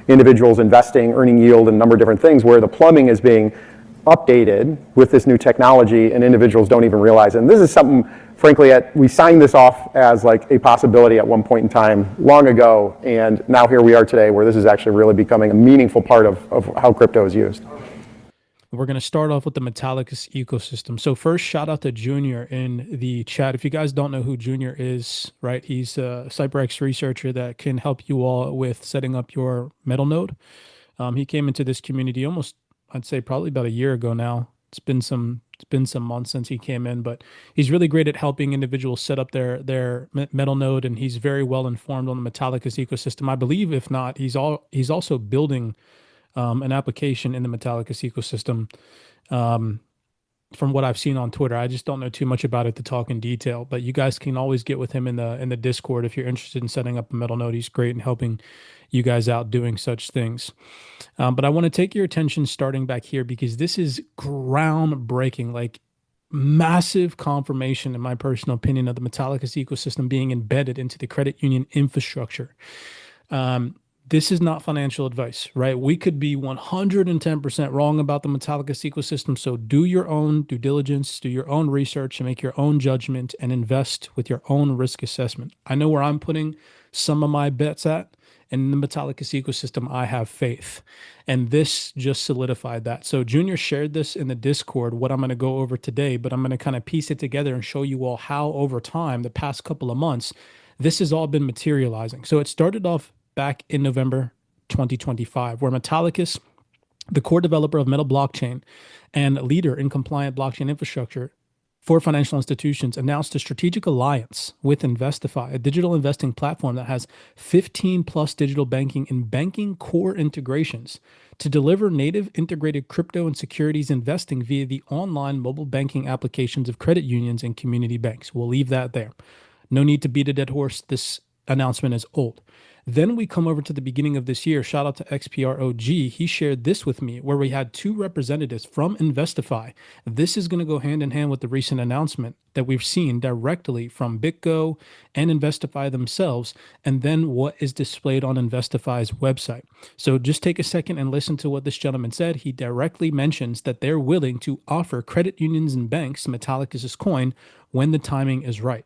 individuals investing, earning yield, and a number of different things where the plumbing is being updated with this new technology and individuals don't even realize it. And this is something, frankly, we signed this off as like a possibility at one point in time long ago, and now here we are today where this is actually really becoming a meaningful part of how crypto is used. We're going to start off with the Metallicus ecosystem. So first, shout out to Junior in the chat. If you guys don't know who Junior is, right, he's a CYPRX researcher that can help you all with setting up your metal node. He came into this community almost, I'd say probably about a year ago now. It's been some months since he came in, but he's really great at helping individuals set up their metal node, and he's very well informed on the Metallicus ecosystem. I believe, if not, he's also building an application in the Metallicus ecosystem. From what I've seen on Twitter, I just don't know too much about it to talk in detail, but you guys can always get with him in the Discord if you're interested in setting up a metal node. He's great in helping you guys out doing such things. But I want to take your attention starting back here because this is groundbreaking, like massive confirmation, in my personal opinion, of the Metallicus ecosystem being embedded into the credit union infrastructure. This is not financial advice, right? We could be 110% wrong about the Metallicus ecosystem. So do your own due diligence, do your own research, and make your own judgment and invest with your own risk assessment. I know where I'm putting some of my bets at, and in the Metallicus ecosystem, I have faith. And this just solidified that. So Junior shared this in the Discord, what I'm going to go over today, but I'm going to kind of piece it together and show you all how over time, the past couple of months, this has all been materializing. So it started off back in November 2025, where Metallicus, the core developer of Metal blockchain and leader in compliant blockchain infrastructure for financial institutions, announced a strategic alliance with InvestiFi, a digital investing platform that has 15 plus digital banking and banking core integrations to deliver native integrated crypto and securities investing via the online mobile banking applications of credit unions and community banks. We'll leave that there. No need to beat a dead horse. This announcement is old. Then we come over to the beginning of this year. Shout out to XPROG. He shared this with me where we had two representatives from InvestiFi. This is going to go hand in hand with the recent announcement that we've seen directly from BitGo and InvestiFi themselves, and then what is displayed on InvestiFi's website. So just take a second and listen to what this gentleman said. He directly mentions that they're willing to offer credit unions and banks Metallicus' coin when the timing is right.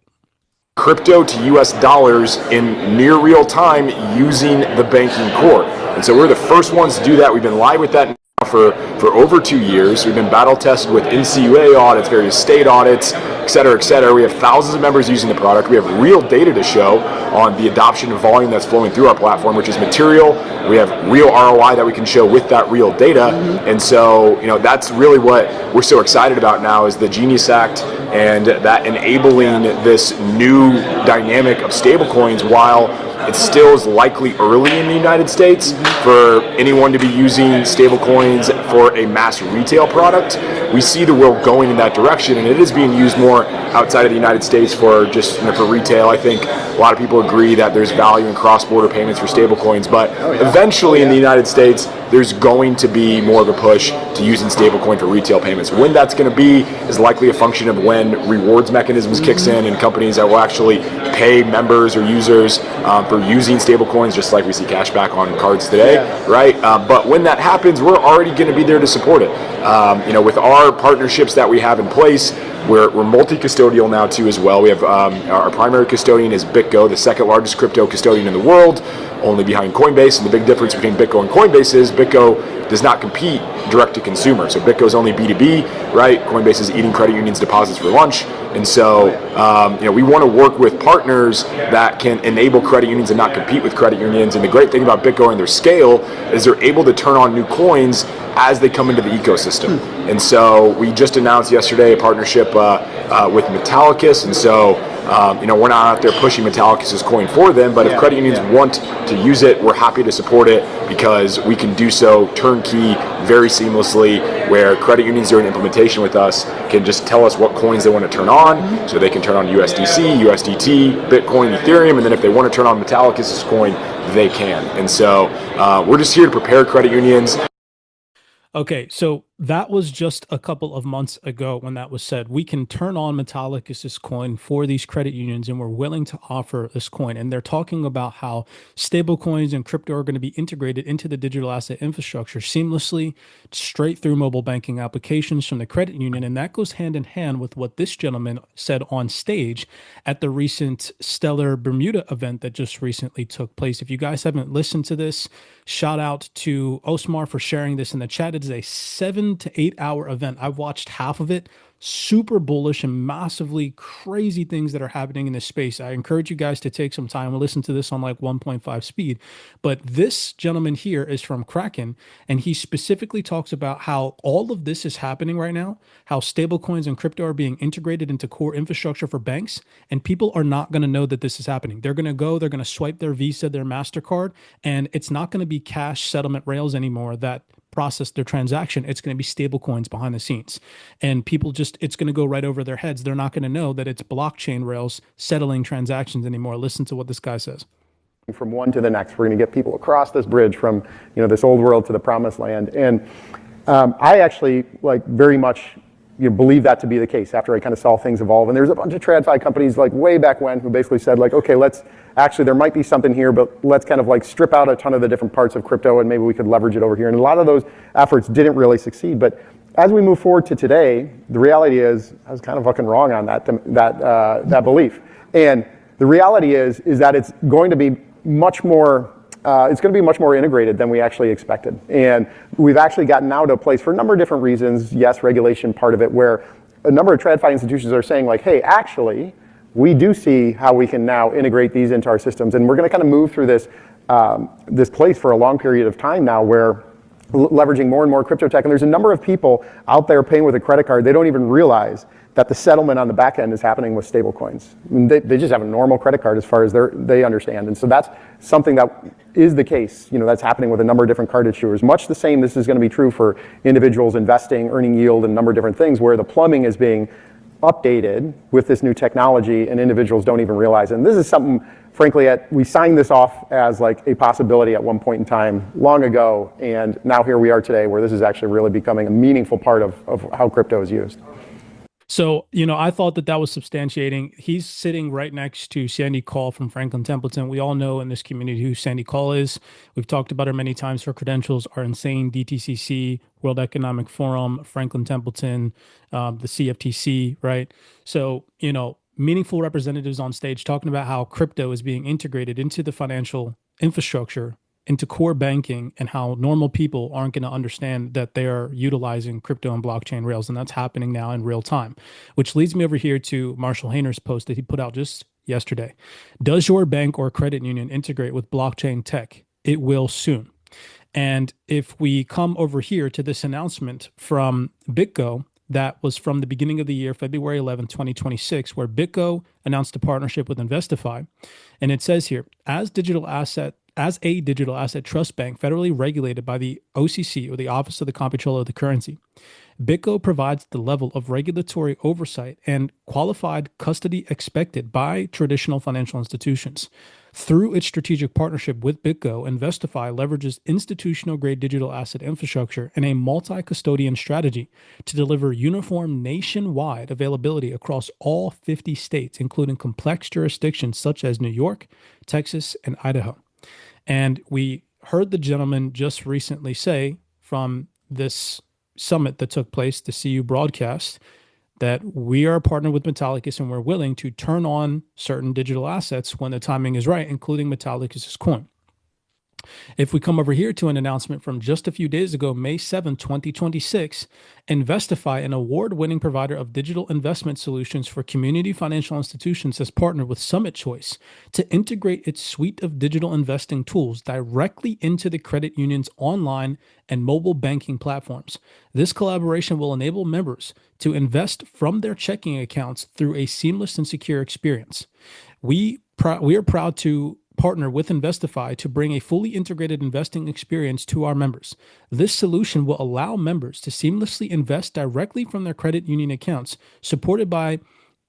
Crypto to US dollars in near real time using the banking core. And so we're the first ones to do that. We've been live with that now for over 2 years. We've been battle tested with NCUA audits, various state audits, et cetera, et cetera. We have thousands of members using the product. We have real data to show on the adoption and volume that's flowing through our platform, which is material. We have real ROI that we can show with that real data. And so, that's really what we're so excited about now is the Genius Act and that enabling this new dynamic of stablecoins while it still is likely early in the United States for anyone to be using stablecoins for a mass retail product. We see the world going in that direction, and it is being used more outside of the United States for just for retail. I think a lot of people agree that there's value in cross-border payments for stablecoins, but eventually in the United States, there's going to be more of a push to using stablecoin for retail payments. When that's going to be is likely a function of when rewards mechanisms kicks in and companies that will actually pay members or users for using stablecoins, just like we see cash back on cards today, right? But when that happens, we're already going to be there to support it. With our partnerships that we have in place, we're multi-custodial now too as well. We have our primary custodian is BitGo, the second largest crypto custodian in the world, only behind Coinbase. And the big difference between BitGo and Coinbase is BitGo does not compete direct to consumer. So BitGo is only B2B, right? Coinbase is eating credit unions' deposits for lunch. And so, we want to work with partners that can enable credit unions and not compete with credit unions. And the great thing about BitGo and their scale is they're able to turn on new coins as they come into the ecosystem. And so we just announced yesterday a partnership with Metallicus. And so, we're not out there pushing Metallicus' coin for them, but if credit unions want to use it, we're happy to support it because we can do so turnkey, very seamlessly, where credit unions doing implementation with us can just tell us what coins they want to turn on. So they can turn on USDC, USDT, Bitcoin, Ethereum, and then if they want to turn on Metallicus' coin, they can. And so we're just here to prepare credit unions. Okay, so That was just a couple of months ago when that was said. We can turn on Metallicus's coin for these credit unions, and we're willing to offer this coin. And they're talking about how stable coins and crypto are going to be integrated into the digital asset infrastructure seamlessly, straight through mobile banking applications from the credit union. And that goes hand in hand with what this gentleman said on stage at the recent Stellar Bermuda event that just recently took place. If you guys haven't listened to this, shout out to Osmar for sharing this in the chat. It is a 7 to 8 hour event. I've watched half of it. Super bullish and massively crazy things that are happening in this space. I encourage you guys to take some time and listen to this on like 1.5 speed. But this gentleman here is from Kraken, and he specifically talks about how all of this is happening right now, how stablecoins and crypto are being integrated into core infrastructure for banks, and people are not going to know that this is happening. They're going to swipe their Visa, their MasterCard, and it's not going to be cash settlement rails anymore that process their transaction. It's going to be stable coins behind the scenes, and it's going to go right over their heads. They're not going to know that it's blockchain rails settling transactions anymore. Listen to what this guy says. From one to the next, we're going to get people across this bridge from this old world to the promised land. And I actually very much believe that to be the case after I kind of saw things evolve. And there's a bunch of TradFi companies way back when who basically said okay, there might be something here, but let's kind of strip out a ton of the different parts of crypto and maybe we could leverage it over here. And a lot of those efforts didn't really succeed. But as we move forward to today, the reality is I was kind of fucking wrong on that belief. And the reality is that it's going to be much more integrated than we actually expected. And we've actually gotten now to a place for a number of different reasons, yes, regulation part of it, where a number of TradFi institutions are saying hey, actually, we do see how we can now integrate these into our systems. And we're going to kind of move through this place for a long period of time now where leveraging more and more crypto tech. And there's a number of people out there paying with a credit card. They don't even realize that the settlement on the back end is happening with stable coins. I mean, they just have a normal credit card as far as they understand. And so that's something that is the case, that's happening with a number of different card issuers. Much the same, this is going to be true for individuals investing, earning yield, and a number of different things where the plumbing is being updated with this new technology and individuals don't even realize it. And this is something, frankly, we signed this off as a possibility at one point in time long ago. And now here we are today where this is actually really becoming a meaningful part of how crypto is used. So, I thought that was substantiating. He's sitting right next to Sandy Call from Franklin Templeton. We all know in this community who Sandy Call is. We've talked about her many times. Her credentials are insane. DTCC, World Economic Forum, Franklin Templeton, the CFTC, right? So, meaningful representatives on stage talking about how crypto is being integrated into the financial infrastructure, into core banking, and how normal people aren't going to understand that they are utilizing crypto and blockchain rails. And that's happening now in real time, which leads me over here to Marshall Hayner's post that he put out just yesterday. Does your bank or credit union integrate with blockchain tech? It will soon. And if we come over here to this announcement from BitGo, that was from the beginning of the year, February 11, 2026, where BitGo announced a partnership with InvestiFi. And it says here, as a digital asset trust bank federally regulated by the OCC, or the Office of the Comptroller of the Currency, BitGo provides the level of regulatory oversight and qualified custody expected by traditional financial institutions. Through its strategic partnership with BitGo, InvestiFi leverages institutional-grade digital asset infrastructure and a multi-custodian strategy to deliver uniform nationwide availability across all 50 states, including complex jurisdictions such as New York, Texas, and Idaho. And we heard the gentleman just recently say from this summit that took place, the CU broadcast, that we are partnered with Metallicus and we're willing to turn on certain digital assets when the timing is right, including Metallicus's coin. If we come over here to an announcement from just a few days ago, May 7, 2026, InvestiFi, an award-winning provider of digital investment solutions for community financial institutions, has partnered with Summit Choice to integrate its suite of digital investing tools directly into the credit union's online and mobile banking platforms. This collaboration will enable members to invest from their checking accounts through a seamless and secure experience. We are proud to partner with InvestiFi to bring a fully integrated investing experience to our members. This solution will allow members to seamlessly invest directly from their credit union accounts, supported by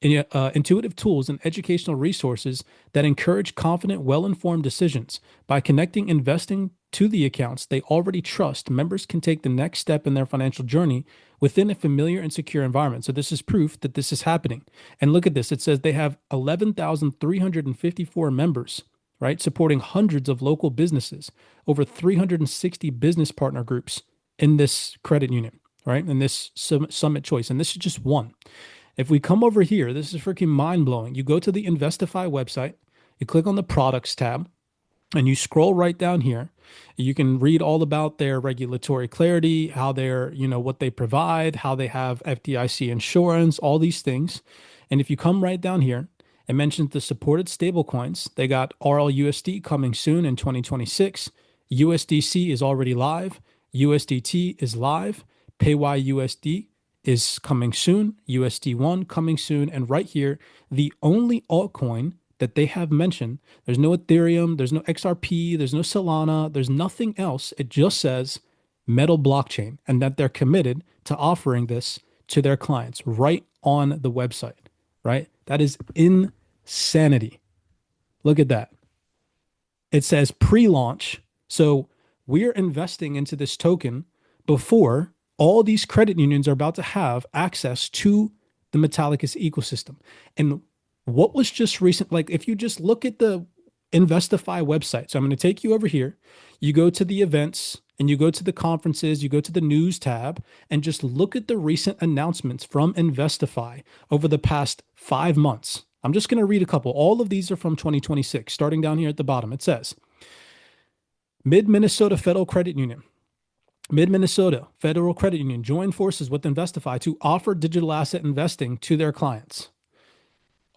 intuitive tools and educational resources that encourage confident, well-informed decisions. By connecting investing to the accounts they already trust, members can take the next step in their financial journey within a familiar and secure environment. So this is proof that this is happening. And look at this. It says they have 11,354 members, right? Supporting hundreds of local businesses, over 360 business partner groups in this credit union, right? In this Summit Choice. And this is just one. If we come over here, this is freaking mind blowing. You go to the InvestiFi website, you click on the products tab, and you scroll right down here. You can read all about their regulatory clarity, how they're, what they provide, how they have FDIC insurance, all these things. And if you come right down here, it mentions the supported stablecoins. They got RLUSD coming soon in 2026. USDC is already live. USDT is live. PayYUSD is coming soon. USD1 coming soon. And right here, the only altcoin that they have mentioned, there's no Ethereum, there's no XRP, there's no Solana, there's nothing else. It just says Metal blockchain, and that they're committed to offering this to their clients right on the website, right? That is insanity. Look at that. It says pre-launch. So we're investing into this token before all these credit unions are about to have access to the Metallicus ecosystem. And what was just recent, like if you just look at the InvestiFi website, so I'm going to take you over here, you go to the events and you go to the conferences, you go to the news tab, and just look at the recent announcements from InvestiFi over the past 5 months. I'm just going to read a couple. All of these are from 2026. Starting down here at the bottom, it says, Mid-Minnesota Federal Credit Union. Mid-Minnesota Federal Credit Union joined forces with InvestiFi to offer digital asset investing to their clients.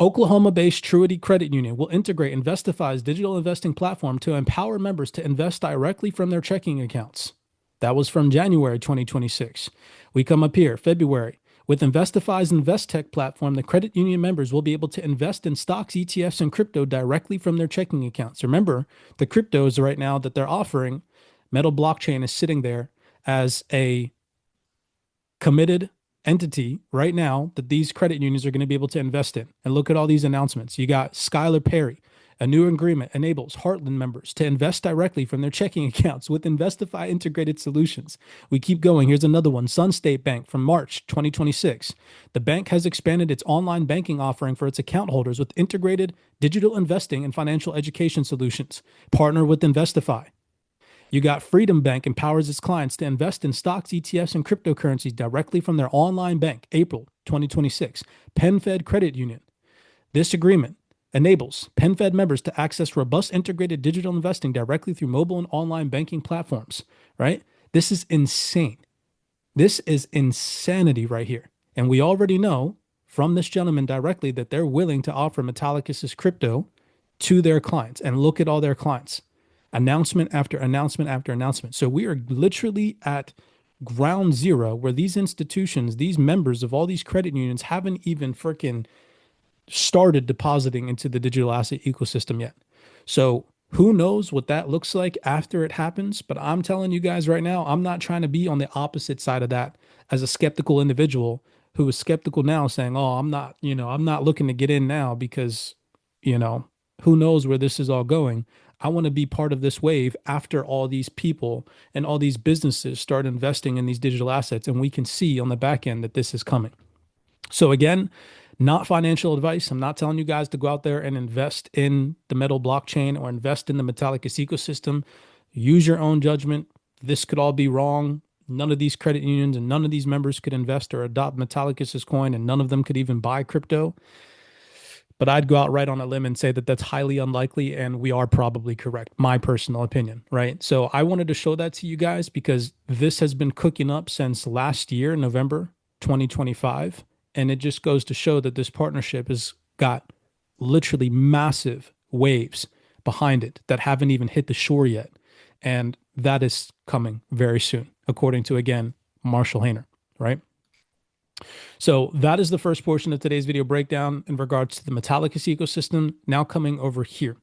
Oklahoma-based Truity Credit Union will integrate InvestiFi's digital investing platform to empower members to invest directly from their checking accounts. That was from January 2026. We come up here, February. With InvestiFi's InvestTech platform, the credit union members will be able to invest in stocks, ETFs, and crypto directly from their checking accounts. Remember, the cryptos right now that they're offering, Metal blockchain is sitting there as a committed entity right now that these credit unions are going to be able to invest in. And look at all these announcements. You got Skylar Perry. A new agreement enables Heartland members to invest directly from their checking accounts with InvestiFi integrated solutions. We keep going. Here's another one. Sun State Bank from March 2026. The bank has expanded its online banking offering for its account holders with integrated digital investing and financial education solutions. Partner with InvestiFi. You got Freedom Bank empowers its clients to invest in stocks, ETFs, and cryptocurrencies directly from their online bank, April 2026. PenFed Credit Union. This agreement enables PenFed members to access robust integrated digital investing directly through mobile and online banking platforms, right? This is insane. This is insanity right here. And we already know from this gentleman directly that they're willing to offer Metallicus's crypto to their clients. And look at all their clients. Announcement after announcement after announcement. So we are literally at ground zero where these institutions, these members of all these credit unions haven't even freaking started depositing into the digital asset ecosystem yet. So who knows what that looks like after it happens? But I'm telling you guys right now, I'm not trying to be on the opposite side of that as a skeptical individual who is skeptical now saying, oh, I'm not looking to get in now because, who knows where this is all going. I want to be part of this wave after all these people and all these businesses start investing in these digital assets, and we can see on the back end that this is coming. So again, not financial advice. I'm not telling you guys to go out there and invest in the Metal blockchain or invest in the Metallicus ecosystem. Use your own judgment. This could all be wrong. None of these credit unions and none of these members could invest or adopt Metallicus's coin, and none of them could even buy crypto. But I'd go out right on a limb and say that that's highly unlikely, and we are probably correct, my personal opinion, right? So I wanted to show that to you guys because this has been cooking up since last year, November 2025, and it just goes to show that this partnership has got literally massive waves behind it that haven't even hit the shore yet, and that is coming very soon, according to, again, Marshall Hayner, right? So that is the first portion of today's video breakdown in regards to the Metallicus ecosystem. Now coming over here.